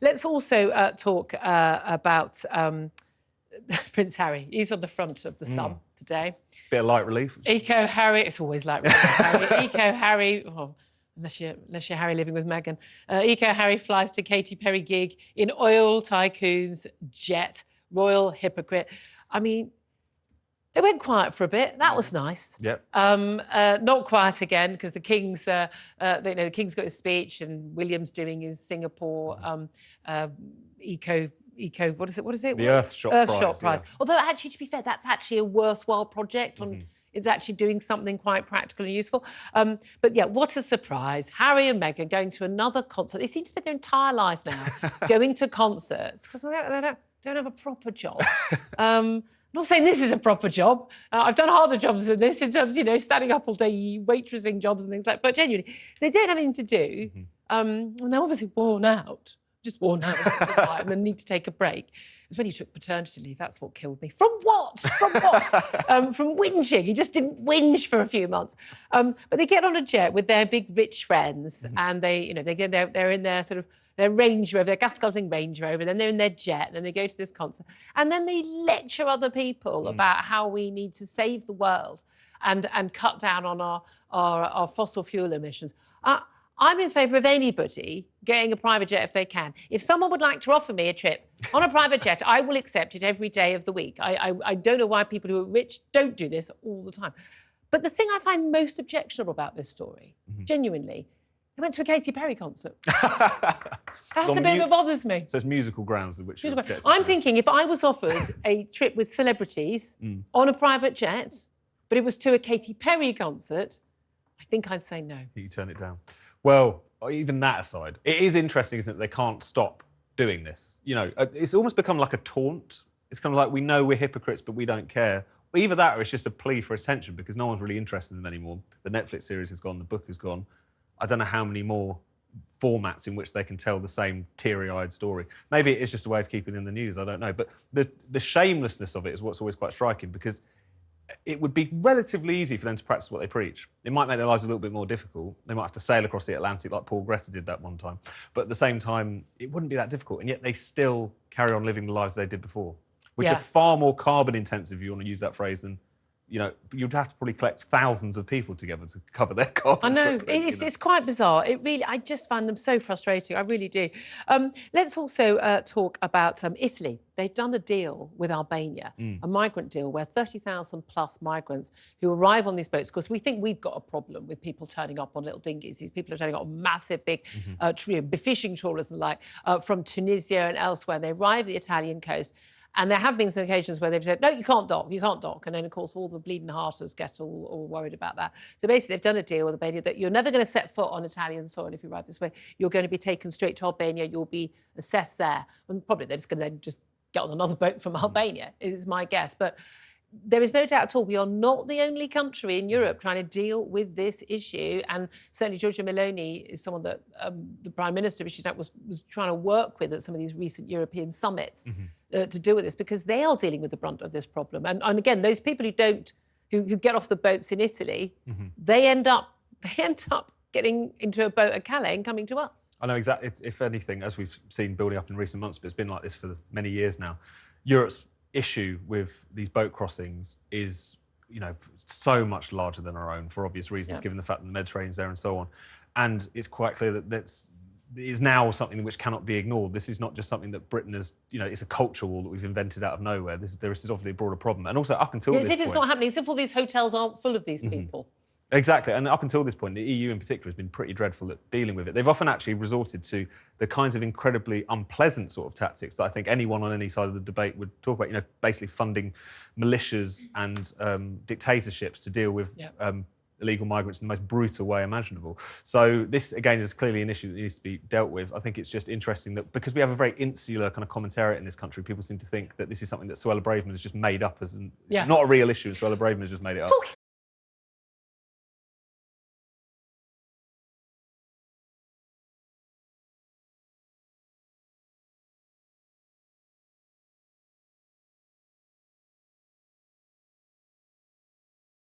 Let's also talk about Prince Harry. He's on the front of the Sun today. Bit of light relief. Eco Harry. It's always light relief. Harry. Eco Harry. Oh, unless you're Harry living with Meghan. Eco Harry flies to Katy Perry gig in oil tycoon's jet. Royal hypocrite. I mean, they went quiet for a bit. That was nice. Yep. Not quiet again because the King's, the King's got his speech and William's doing his Singapore what is it? The Earthshot Prize. Yeah. Although actually, to be fair, that's actually a worthwhile project. It's actually doing something quite practical and useful. But yeah, what a surprise. Harry and Meghan going to another concert. They seem to spend their entire life now going to concerts because they don't have a proper job. I'm not saying this is a proper job. I've done harder jobs than this in terms, standing up all day, waitressing jobs and things like that. But genuinely, they don't have anything to do. And they're obviously worn out. Just worn out at the time and need to take a break. It's when he took paternity leave, that's what killed me. From what? From what? From whinging. He just didn't whinge for a few months. But they get on a jet with their big rich friends and they're in their sort of their Range Rover, their gas-guzzling Range Rover, then they're in their jet, and then they go to this concert. And then they lecture other people about how we need to save the world and cut down on our fossil fuel emissions. I'm in favour of anybody getting a private jet if they can. If someone would like to offer me a trip on a private jet, I will accept it every day of the week. I don't know why people who are rich don't do this all the time. But the thing I find most objectionable about this story, genuinely, they went to a Katy Perry concert. That's the bit that bothers me. So it's musical grounds in which I'm thinking if I was offered a trip with celebrities on a private jet, but it was to a Katy Perry concert, I think I'd say no. You turn it down. Well, even that aside, it is interesting, isn't it, they can't stop doing this. It's almost become like a taunt. It's kind of like, we know we're hypocrites, but we don't care. Either that or it's just a plea for attention because no one's really interested in them anymore. The Netflix series has gone, the book has gone. I don't know how many more formats in which they can tell the same teary-eyed story. Maybe it is just a way of keeping in the news, I don't know. But the shamelessness of it is what's always quite striking because it would be relatively easy for them to practice what they preach. It might make their lives a little bit more difficult. They might have to sail across the Atlantic like Paul Greta did that one time. But at the same time, it wouldn't be that difficult. And yet they still carry on living the lives they did before, which are far more carbon intensive, if you want to use that phrase, than, you'd have to probably collect thousands of people together to cover their carbon. I know, it's quite bizarre. I just find them so frustrating, I really do. Let's also talk about Italy. They've done a deal with Albania, a migrant deal where 30,000 plus migrants who arrive on these boats, because we think we've got a problem with people turning up on little dinghies. These people are turning up on massive, big fishing trawlers and from Tunisia and elsewhere. They arrive at the Italian coast. And there have been some occasions where they've said, no, you can't dock. And then, of course, all the bleeding hearters get all worried about that. So basically, they've done a deal with Albania that you're never going to set foot on Italian soil if you arrive this way. You're going to be taken straight to Albania. You'll be assessed there. And probably they're just going to then get on another boat from Albania, is my guess. But there is no doubt at all we are not the only country in Europe trying to deal with this issue. And certainly Giorgia Meloni is someone that the Prime Minister was trying to work with at some of these recent European summits to deal with this, because they are dealing with the brunt of this problem. And again, those people who get off the boats in Italy, they end up getting into a boat at Calais and coming to us. I know exactly. If anything, as we've seen building up in recent months, but it's been like this for many years now, Europe's issue with these boat crossings is, so much larger than our own for obvious reasons, given the fact that the Mediterranean's there and so on. And it's quite clear that it is now something which cannot be ignored. This is not just something that Britain has, it's a culture war that we've invented out of nowhere. There is obviously a broader problem. And also up until this point... As if it's not happening, as if all these hotels aren't full of these people. Exactly, and up until this point, the EU in particular has been pretty dreadful at dealing with it. They've often actually resorted to the kinds of incredibly unpleasant sort of tactics that I think anyone on any side of the debate would talk about, basically funding militias and dictatorships to deal with illegal migrants in the most brutal way imaginable. So this, again, is clearly an issue that needs to be dealt with. I think it's just interesting that because we have a very insular kind of commentariat in this country, people seem to think that this is something that Suella Braverman has just made up as it's not a real issue, and Suella Braverman has just made it up. Talking